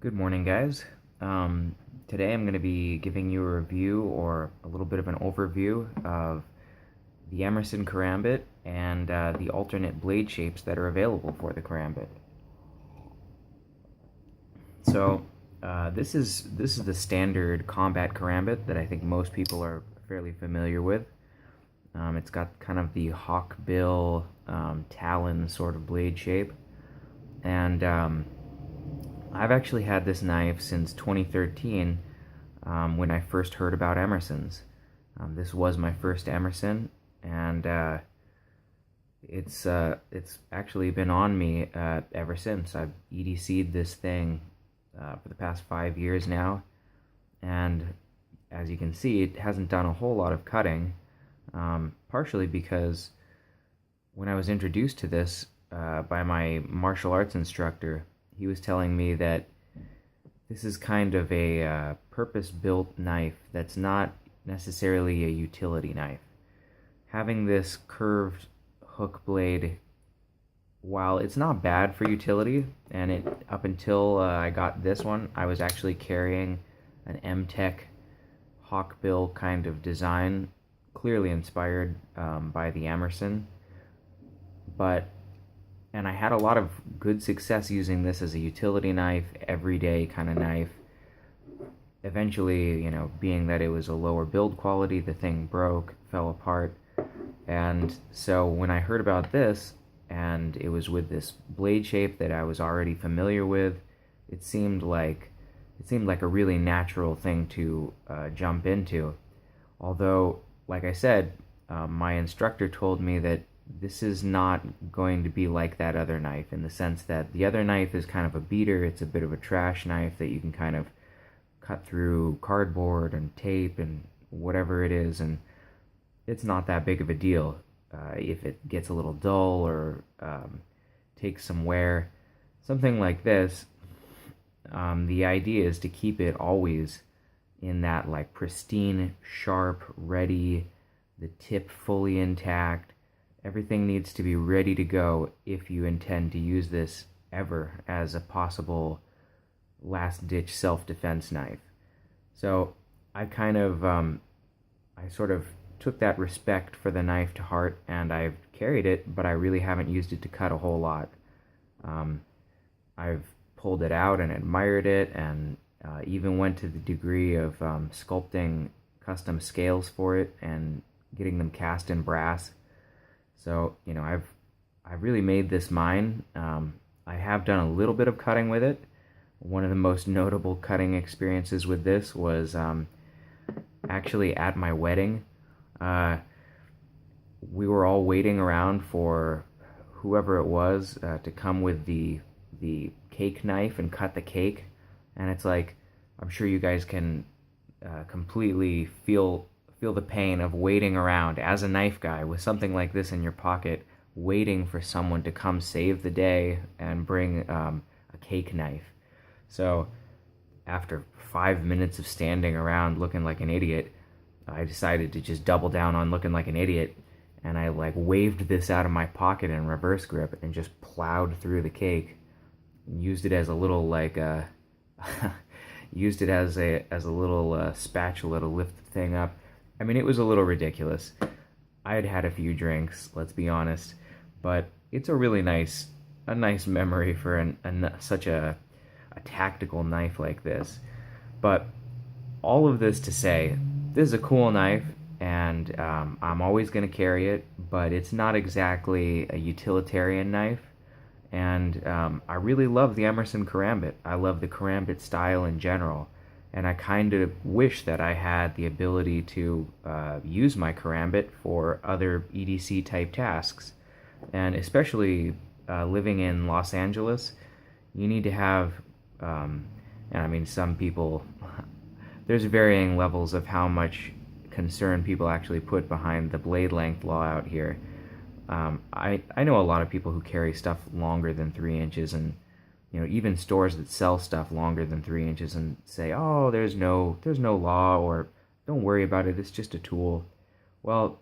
Good morning, guys. Today I'm going to be giving you a review or a little bit of an overview of the Emerson Karambit and the alternate blade shapes that are available for the Karambit. This is the standard combat Karambit that I think most people are fairly familiar with. It's got kind of the hawk bill talon sort of blade shape, and I've actually had this knife since 2013 when I first heard about Emerson's. This was my first Emerson, and it's actually been on me ever since. I've EDC'd this thing for the past 5 years now, and as you can see, it hasn't done a whole lot of cutting, partially because when I was introduced to this by my martial arts instructor, he was telling me that this is kind of a purpose-built knife that's not necessarily a utility knife. Having this curved hook blade, while it's not bad for utility, and up until I got this one, I was actually carrying an M-Tech hawkbill kind of design, clearly inspired by the Emerson, and I had a lot of good success using this as a utility knife, everyday kind of knife. Eventually, being that it was a lower build quality, the thing broke, fell apart. And so when I heard about this, and it was with this blade shape that I was already familiar with, it seemed like a really natural thing to jump into. Although, like I said, my instructor told me that this is not going to be like that other knife, in the sense that the other knife is kind of a beater. It's a bit of a trash knife that you can kind of cut through cardboard and tape and whatever it is, and it's not that big of a deal if it gets a little dull or takes some wear. Something like this, the idea is to keep it always in that like pristine, sharp, ready, the tip fully intact. Everything needs to be ready to go if you intend to use this ever as a possible last-ditch self-defense knife. So I sort of took that respect for the knife to heart, and I've carried it, but I really haven't used it to cut a whole lot. I've pulled it out and admired it, and even went to the degree of sculpting custom scales for it and getting them cast in brass. So, I've really made this mine. I have done a little bit of cutting with it. One of the most notable cutting experiences with this was actually at my wedding. We were all waiting around for whoever it was to come with the cake knife and cut the cake. And it's like, I'm sure you guys can completely feel the pain of waiting around as a knife guy with something like this in your pocket, waiting for someone to come save the day and bring a cake knife. So after 5 minutes of standing around looking like an idiot, I decided to just double down on looking like an idiot, and I waved this out of my pocket in reverse grip and just plowed through the cake. Used it as a little used it as a little spatula to lift the thing up. I mean, it was a little ridiculous. I had had a few drinks, let's be honest, but it's a really nice memory for such a tactical knife like this. But all of this to say, this is a cool knife, and I'm always going to carry it, but it's not exactly a utilitarian knife. And I really love the Emerson Karambit. I love the Karambit style in general. And I kind of wish that I had the ability to use my Karambit for other EDC type tasks. And especially living in Los Angeles, you need to have, and I mean, some people, there's varying levels of how much concern people actually put behind the blade length law out here. I know a lot of people who carry stuff longer than 3 inches, and even stores that sell stuff longer than 3 inches and say, oh, there's no law, or don't worry about it, it's just a tool. Well,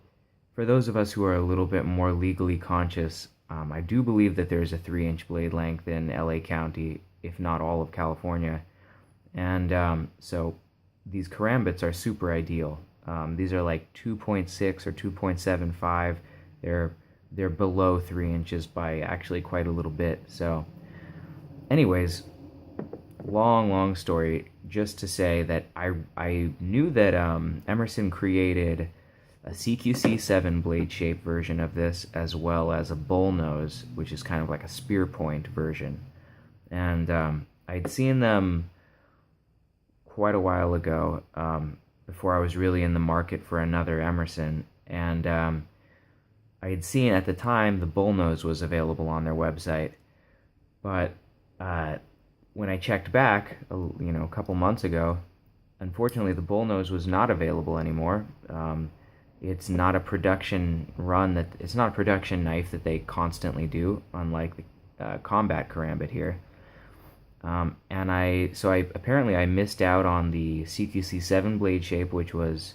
for those of us who are a little bit more legally conscious, I do believe that there's a 3-inch blade length in LA County, if not all of California. And so these Karambits are super ideal. These are like 2.6 or 2.75. They're below 3 inches by actually quite a little bit. So, anyways, long story. Just to say that I knew that Emerson created a CQC7 blade shape version of this, as well as a Bullnose, which is kind of like a spear point version. And I'd seen them quite a while ago, before I was really in the market for another Emerson. And I had seen at the time the Bullnose was available on their website. But when I checked back, a couple months ago, unfortunately the Bullnose was not available anymore. It's not a production it's not a production knife that they constantly do, unlike the Combat Karambit here. And I apparently I missed out on the CQC7 blade shape, which was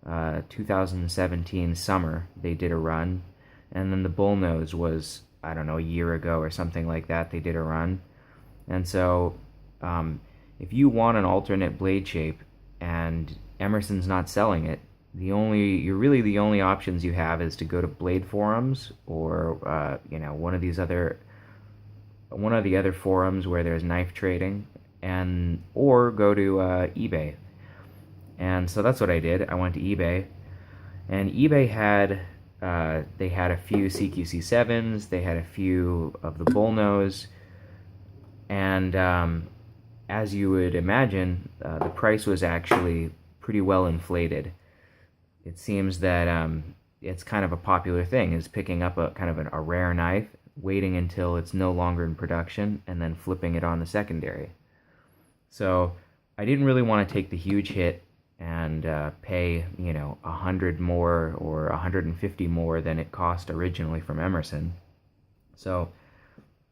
2017 summer. They did a run, and then the Bullnose was, I don't know, a year ago or something like that. They did a run, and so if you want an alternate blade shape and Emerson's not selling it, the only options you have is to go to Blade Forums or one of the other forums where there's knife trading, or go to eBay. And so that's what I did. I went to eBay, and eBay had they had a few CQC7s, they had a few of the Bullnose, and as you would imagine, the price was actually pretty well inflated. It seems that it's kind of a popular thing, is picking up a kind of a rare knife, waiting until it's no longer in production, and then flipping it on the secondary. So I didn't really want to take the huge hit and pay, $100 more or $150 more than it cost originally from Emerson. So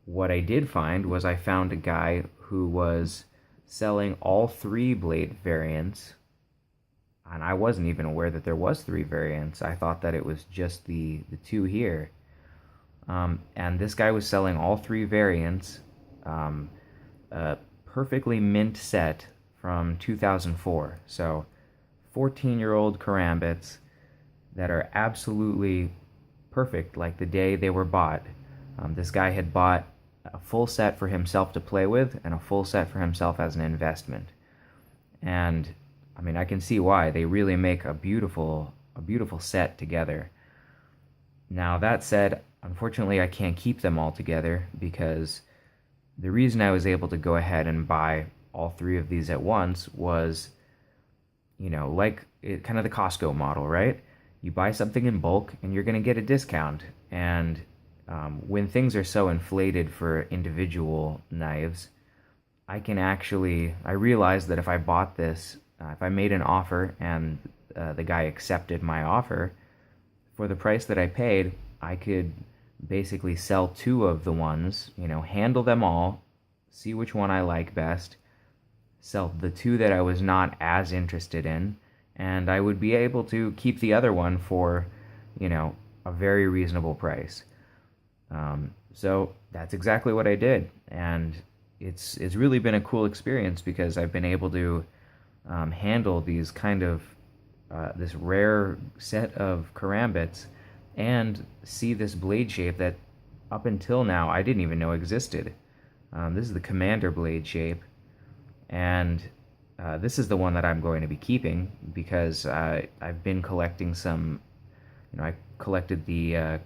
what I did find was I found a guy who was selling all three blade variants, and I wasn't even aware that there was three variants. I thought that it was just the two here. And this guy was selling all three variants, a perfectly mint set from 2004. So 14-year-old Karambits that are absolutely perfect, like the day they were bought. This guy had bought a full set for himself to play with and a full set for himself as an investment. And I mean, I can see why. They really make a beautiful set together. Now, that said, unfortunately, I can't keep them all together, because the reason I was able to go ahead and buy all three of these at once was, kind of the Costco model, right? You buy something in bulk and you're going to get a discount. And when things are so inflated for individual knives, I realized that if I bought this, if I made an offer and the guy accepted my offer, for the price that I paid, I could basically sell two of the ones, handle them all, see which one I like best, sell the two that I was not as interested in, and I would be able to keep the other one for, a very reasonable price. So that's exactly what I did, and it's really been a cool experience, because I've been able to handle these kind of this rare set of Karambits and see this blade shape that up until now I didn't even know existed. This is the Commander blade shape, and this is the one that I'm going to be keeping, because I've been collecting some, I collected the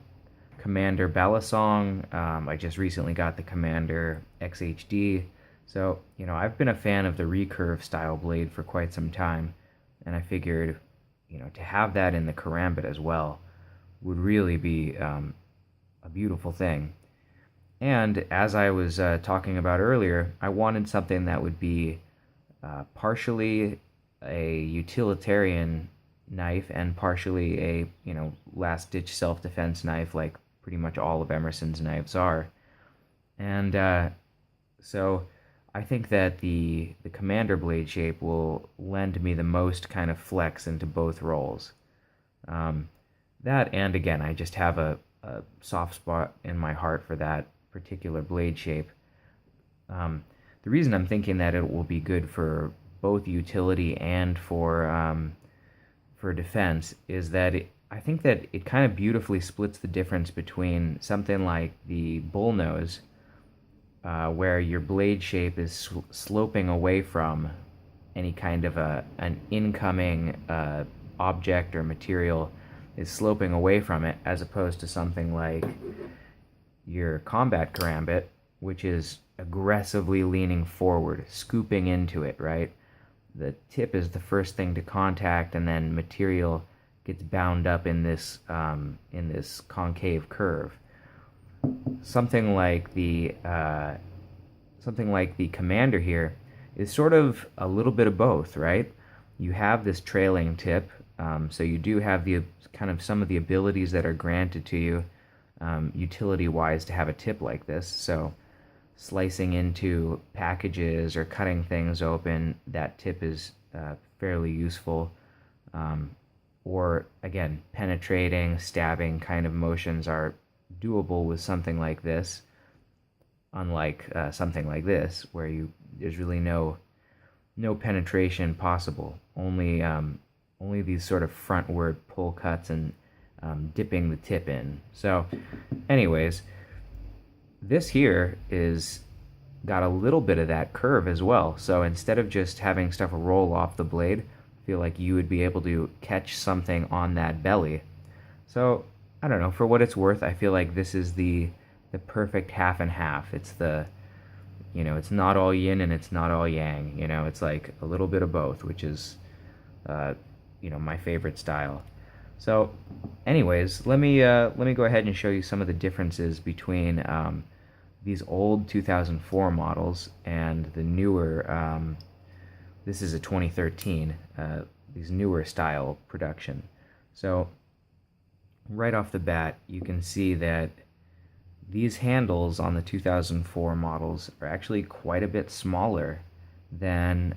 Commander Balisong. I just recently got the Commander XHD. So, I've been a fan of the recurve style blade for quite some time, and I figured, to have that in the Karambit as well would really be a beautiful thing. And as I was talking about earlier, I wanted something that would be partially a utilitarian knife and partially a, last-ditch self-defense knife, like pretty much all of Emerson's knives are. And so I think that the Commander blade shape will lend me the most kind of flex into both roles. That, and again, I just have a soft spot in my heart for that particular blade shape. the reason I'm thinking that it will be good for both utility and for defense is that I think that it kind of beautifully splits the difference between something like the bullnose, where your blade shape is sloping away from any kind of an incoming object or material is sloping away from it, as opposed to something like your combat karambit, which is aggressively leaning forward, scooping into it, right? The tip is the first thing to contact, and then material gets bound up in this concave curve. Something like the commander here is sort of a little bit of both, right? You have this trailing tip, so you do have the kind of some of the abilities that are granted to you utility-wise to have a tip like this. So slicing into packages or cutting things open, that tip is fairly useful. Or again, penetrating, stabbing kind of motions are doable with something like this, unlike something like this where there's really no penetration possible. Only these sort of frontward pull cuts and dipping the tip in. So, anyways, this here is got a little bit of that curve as well. So instead of just having stuff roll off the blade, I feel like you would be able to catch something on that belly. So I don't know, for what it's worth, I feel like this is the perfect half and half. It's it's not all yin and it's not all yang. It's like a little bit of both, which is my favorite style. So anyways, let me go ahead and show you some of the differences between these old 2004 models and the newer, this is a 2013, these newer style production. So right off the bat, you can see that these handles on the 2004 models are actually quite a bit smaller than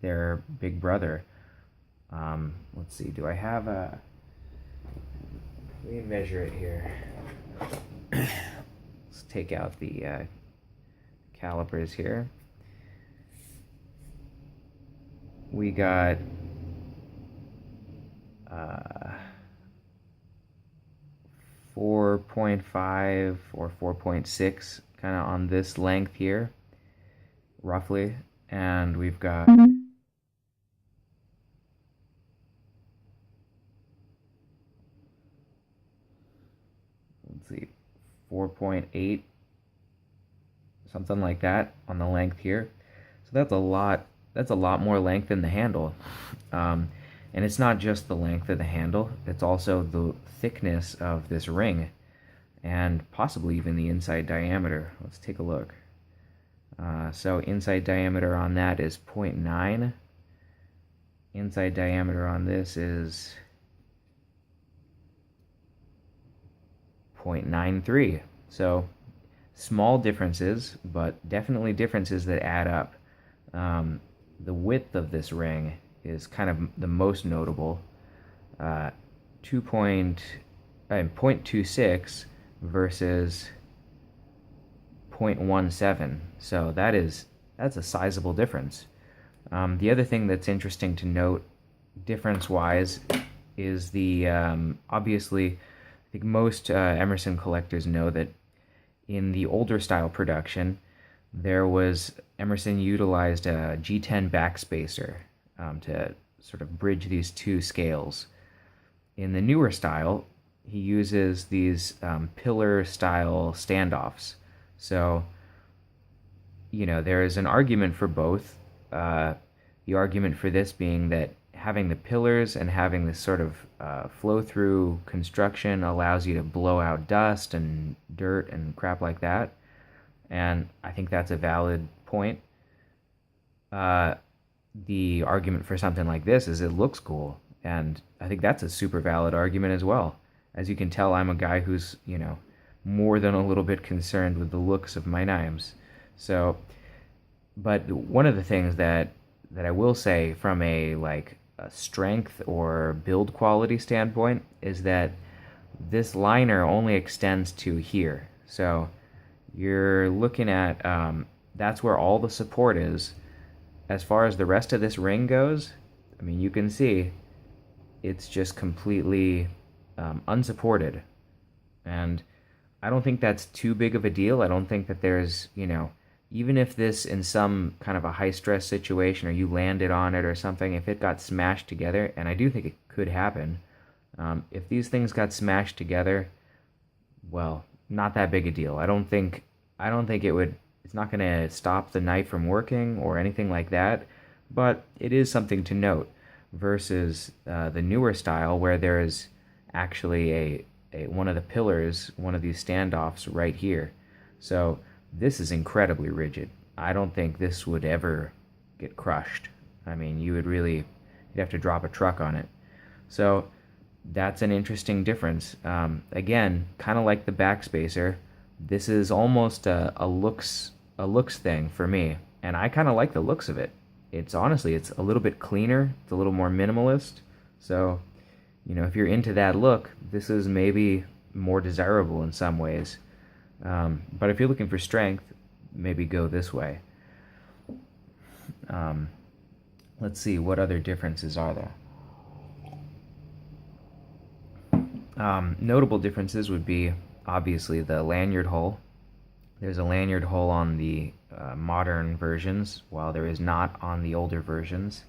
their big brother. Let's see, do I have a... Let me measure it here. Let's take out the calipers here. We got 4.5 or 4.6 kind of on this length here, roughly, and we've got let's see, 4.8, something like that on the length here. So that's a lot. That's a lot more length in the handle, and it's not just the length of the handle. It's also the thickness of this ring, and possibly even the inside diameter. Let's take a look. So inside diameter on that is 0.9. Inside diameter on this is 0.93. So small differences, but definitely differences that add up. The width of this ring is kind of the most notable. 0.26 versus 0.17. So that's a sizable difference. The other thing that's interesting to note, difference-wise, is the obviously, I think most Emerson collectors know that in the older style production, Emerson utilized a G10 backspacer to sort of bridge these two scales. In the newer style, he uses these pillar-style standoffs. So, there is an argument for both. The argument for this being that having the pillars and having this sort of flow-through construction allows you to blow out dust and dirt and crap like that. And I think that's a valid point. The argument for something like this is it looks cool. And I think that's a super valid argument as well. As you can tell, I'm a guy who's, more than a little bit concerned with the looks of my knives. So, but one of the things that I will say from a strength or build quality standpoint is that this liner only extends to here. So you're looking at that's where all the support is. As far as the rest of this ring goes, I mean, you can see it's just completely unsupported. And I don't think that's too big of a deal. I don't think that there's, even if this in some kind of a high stress situation or you landed on it or something, if it got smashed together, and I do think it could happen, if these things got smashed together, well, not that big a deal. I don't think it's not going to stop the knife from working or anything like that, but it is something to note versus the newer style where there is actually one of the pillars, one of these standoffs right here. So this is incredibly rigid. I don't think this would ever get crushed. I mean, you'd have to drop a truck on it. So that's an interesting difference. Again, kind of like the backspacer, this is almost a looks thing for me, and I kind of like the looks of it. It's a little bit cleaner. It's a little more minimalist. So, if you're into that look, this is maybe more desirable in some ways. But if you're looking for strength, maybe go this way. Let's see, what other differences are there? Notable differences would be obviously the lanyard hole. There's a lanyard hole on the modern versions, while there is not on the older versions.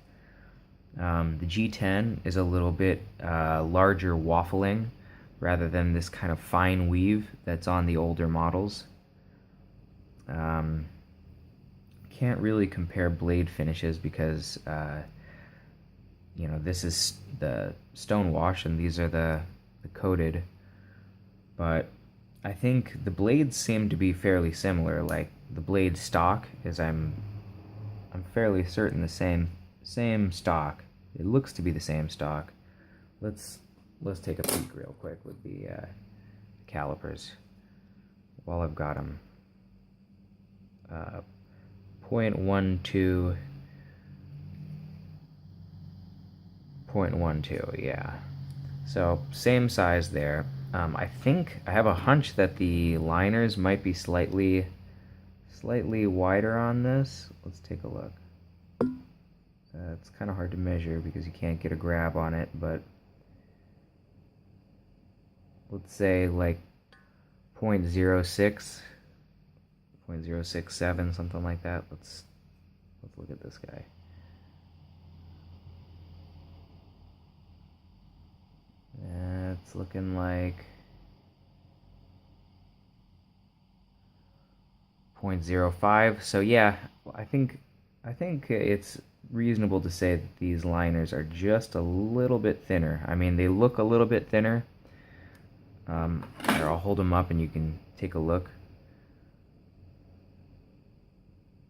The G10 is a little bit larger waffling rather than this kind of fine weave that's on the older models. Can't really compare blade finishes because this is the stone wash and these are the coated, but I think the blades seem to be fairly similar. Like the blade stock is, I'm fairly certain the same stock. It looks to be the same stock. Let's take a peek real quick with the calipers while I've got them. 0.12, 0.12, yeah. So same size there. I think I have a hunch that the liners might be slightly wider on this. Let's take a look. It's kind of hard to measure because you can't get a grab on it, but let's say like 0.06, 0.067, something like that. Let's look at this guy. It's looking like 0.05. So yeah, I think it's reasonable to say that these liners are just a little bit thinner. I mean, they look a little bit thinner. Here, I'll hold them up and you can take a look.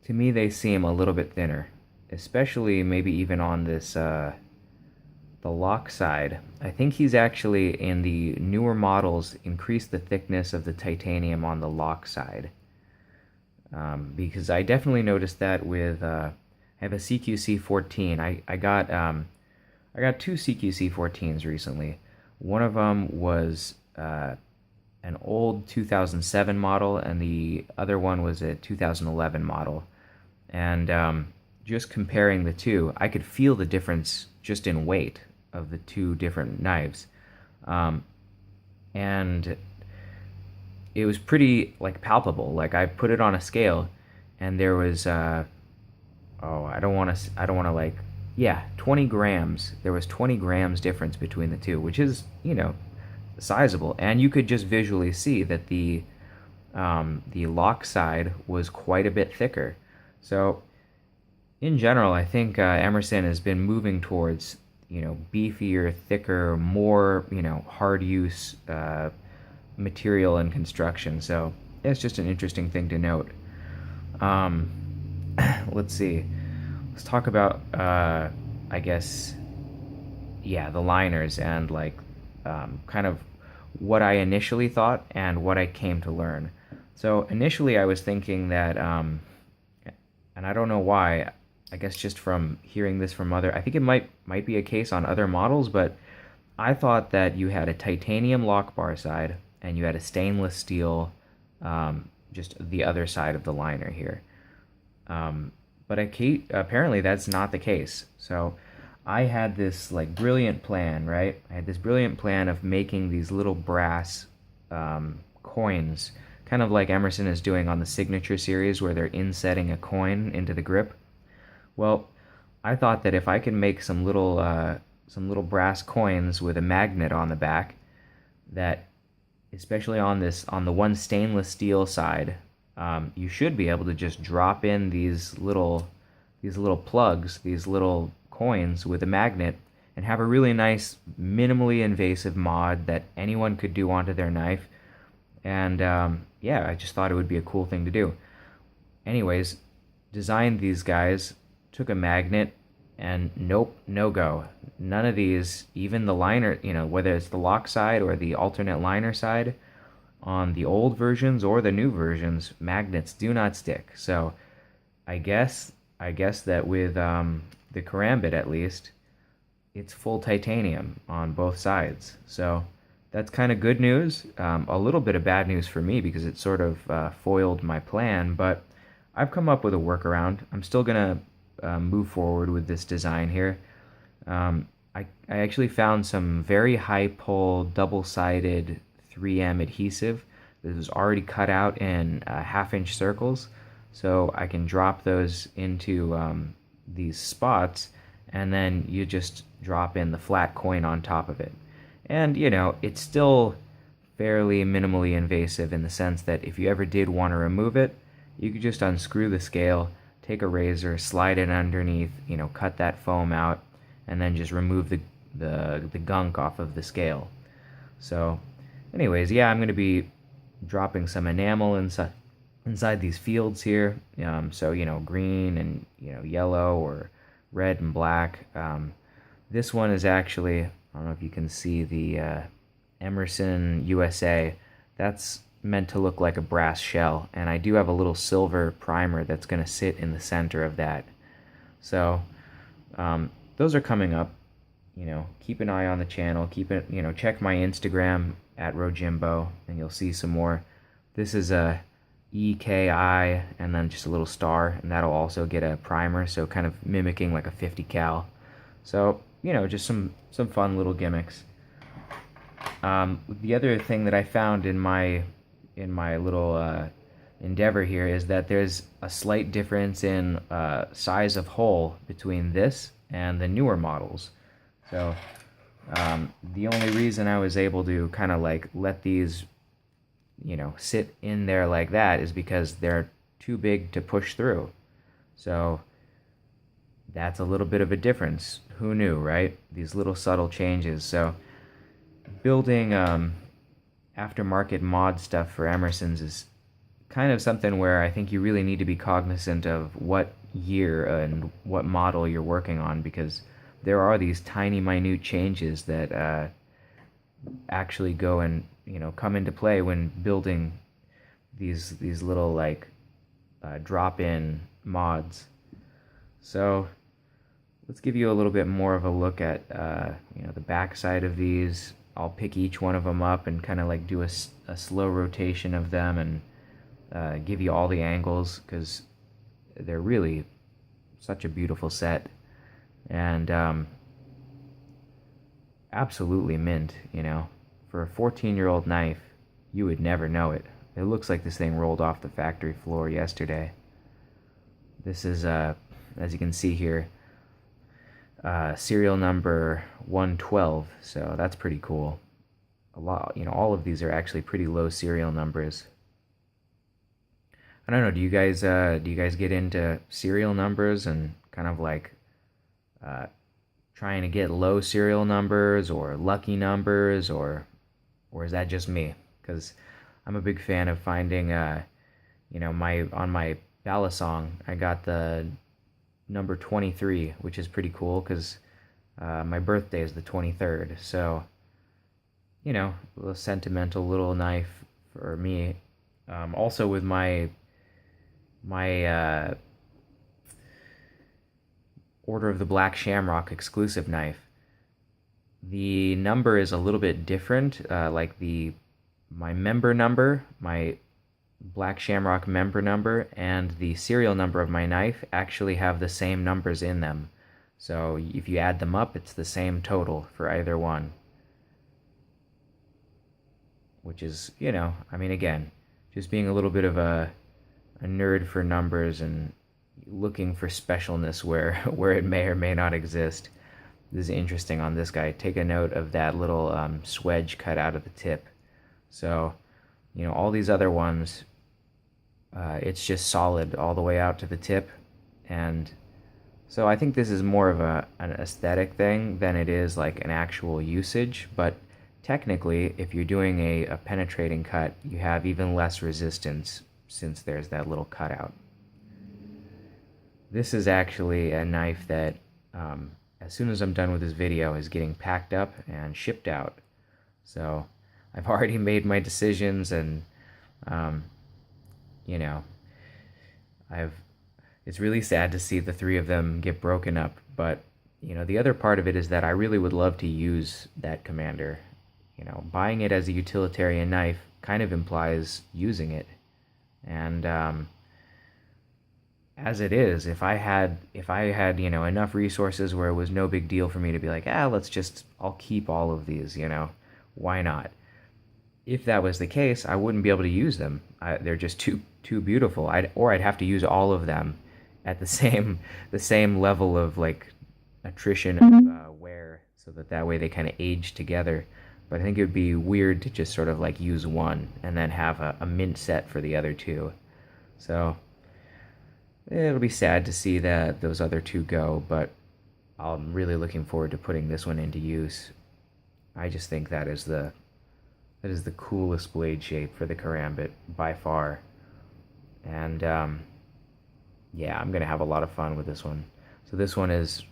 To me, they seem a little bit thinner, especially maybe even on this the lock side. I think he's actually, in the newer models, increased the thickness of the titanium on the lock side. Because I definitely noticed that with, I have a CQC14. I got two CQC14s recently. One of them was an old 2007 model, and the other one was a 2011 model. And just comparing the two, I could feel the difference just in weight of the two different knives. And it was pretty palpable. Like I put it on a scale and there was 20 grams. There was 20 grams difference between the two, which is, sizable. And you could just visually see that the lock side was quite a bit thicker. So in general, I think Emerson has been moving towards beefier, thicker, more hard use material and construction. So it's just an interesting thing to note. Let's see. Let's talk about I guess, the liners and kind of what I initially thought and what I came to learn. So initially I was thinking that, and I don't know why, I guess just from hearing this from I think it might be a case on other models, but I thought that you had a titanium lock bar side and you had a stainless steel, just the other side of the liner here. But apparently that's not the case. So I had this like brilliant plan, right? I had this brilliant plan of making these little brass coins, kind of like Emerson is doing on the Signature series, where they're insetting a coin into the grip. Well, I thought that if I could make some little brass coins with a magnet on the back, that especially on the one stainless steel side, you should be able to just drop in these little plugs, these little coins with a magnet, and have a really nice, minimally invasive mod that anyone could do onto their knife. And yeah, I just thought it would be a cool thing to do. Anyways, designed these guys, took a magnet, and nope, no go. None of these, even the liner, whether it's the lock side or the alternate liner side, on the old versions or the new versions, magnets do not stick. So I guess that with the Karambit at least, it's full titanium on both sides. So that's kind of good news. A little bit of bad news for me because it sort of foiled my plan, but I've come up with a workaround. I'm still gonna move forward with this design here. I actually found some very high pull double-sided 3M adhesive that was already cut out in half-inch circles, so I can drop those into these spots, and then you just drop in the flat coin on top of it. And it's still fairly minimally invasive in the sense that if you ever did want to remove it, you could just unscrew the scale, take a razor, slide it underneath, cut that foam out, and then just remove the gunk off of the scale. So anyways, yeah, I'm going to be dropping some enamel inside these fields here. So green and yellow or red and black. This one is actually, I don't know if you can see the Emerson USA. That's meant to look like a brass shell, and I do have a little silver primer that's going to sit in the center of that. So those are coming up. Keep an eye on the channel. Check my Instagram at Rojimbo, and you'll see some more. This is a EKI and then just a little star, and that'll also get a primer, so kind of mimicking like a 50 cal. So just some fun little gimmicks. The other thing that I found in my little endeavor here is that there's a slight difference in size of hole between this and the newer models. So the only reason I was able to kind of like let these sit in there like that is because they're too big to push through. So that's a little bit of a difference. Who knew, right? These little subtle changes. So building aftermarket mod stuff for Emerson's is kind of something where I think you really need to be cognizant of what year and what model you're working on, because there are these tiny minute changes that actually go and come into play when building these little like drop-in mods. So let's give you a little bit more of a look at the back side of these. I'll pick each one of them up and kind of like do a slow rotation of them and give you all the angles, because they're really such a beautiful set. And absolutely mint, for a 14-year-old knife, you would never know it. It looks like this thing rolled off the factory floor yesterday. This is as you can see here, serial number 112, so that's pretty cool. A lot, all of these are actually pretty low serial numbers. I don't know, do you guys get into serial numbers and kind of like trying to get low serial numbers or lucky numbers, or is that just me? Because I'm a big fan of finding on my Balisong, I got the number 23, which is pretty cool because my birthday is the 23rd. So, a little sentimental little knife for me. Also with my Order of the Black Shamrock exclusive knife, the number is a little bit different. Like my member number, my Black Shamrock member number and the serial number of my knife actually have the same numbers in them. So if you add them up, it's the same total for either one. Which is, I mean, again, just being a little bit of a nerd for numbers and looking for specialness where it may or may not exist. This is interesting on this guy. Take a note of that little swedge cut out of the tip. So, all these other ones, it's just solid all the way out to the tip. And so I think this is more of an aesthetic thing than it is like an actual usage. But technically, if you're doing a penetrating cut, you have even less resistance since there's that little cutout. This is actually a knife that, as soon as I'm done with this video, is getting packed up and shipped out. So I've already made my decisions, and it's really sad to see the three of them get broken up. But the other part of it is that I really would love to use that Commander. Buying it as a utilitarian knife kind of implies using it, and as it is, if I had enough resources where it was no big deal for me to be like, I'll keep all of these, why not? If that was the case, I wouldn't be able to use them. They're just too beautiful. I'd have to use all of them at the same level of like attrition of wear, so that way they kind of age together. But I think it would be weird to just sort of like use one and then have a mint set for the other two. So it'll be sad to see that those other two go, but I'm really looking forward to putting this one into use. I just think that is the coolest blade shape for the Karambit by far. And yeah, I'm gonna have a lot of fun with this one. So this one is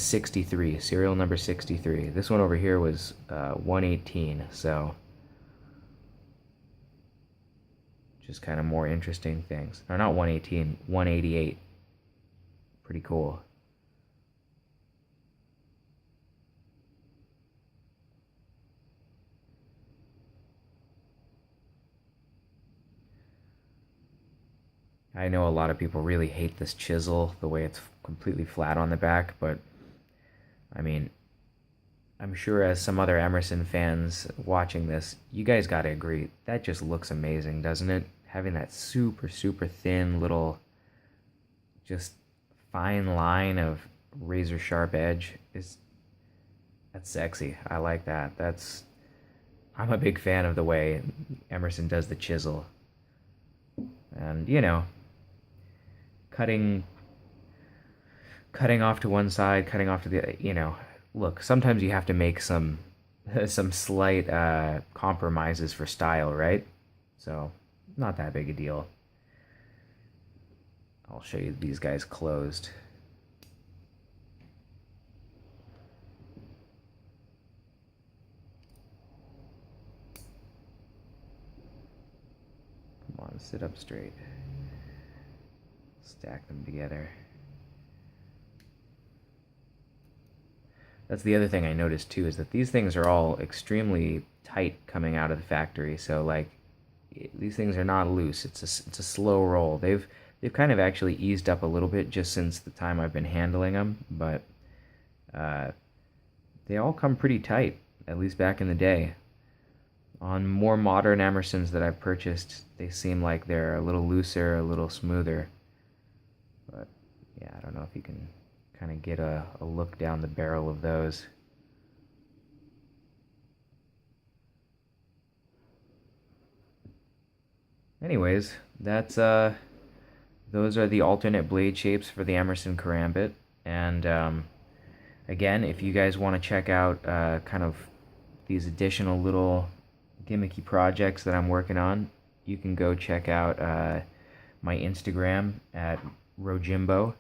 63, serial number 63. This one over here was 118, so just kind of more interesting things. Or not 118, 188. Pretty cool. I know a lot of people really hate this chisel, the way it's completely flat on the back, but I mean, I'm sure as some other Emerson fans watching this, you guys gotta agree, that just looks amazing, doesn't it? Having that super, super thin little, just fine line of razor sharp edge that's sexy. I like that. I'm a big fan of the way Emerson does the chisel. And, cutting off to one side, cutting off to the, look, sometimes you have to make some slight compromises for style, right? So, not that big a deal. I'll show you these guys closed. Come on, sit up straight. Stack them together. That's the other thing I noticed too, is that these things are all extremely tight coming out of the factory. So like, these things are not loose. It's a slow roll. They've kind of actually eased up a little bit just since the time I've been handling them, but they all come pretty tight, at least back in the day. On more modern Emersons that I've purchased, they seem like they're a little looser, a little smoother. But yeah, I don't know if you can kind of get a look down the barrel of those. Anyways, that's those are the alternate blade shapes for the Emerson Karambit. And again, if you guys want to check out kind of these additional little gimmicky projects that I'm working on, you can go check out my Instagram at Rojimbo.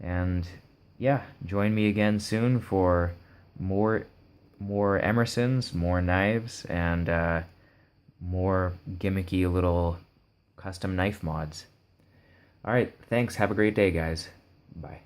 And yeah, join me again soon for more Emersons, more knives, and more gimmicky little custom knife mods. Alright, thanks. Have a great day, guys. Bye.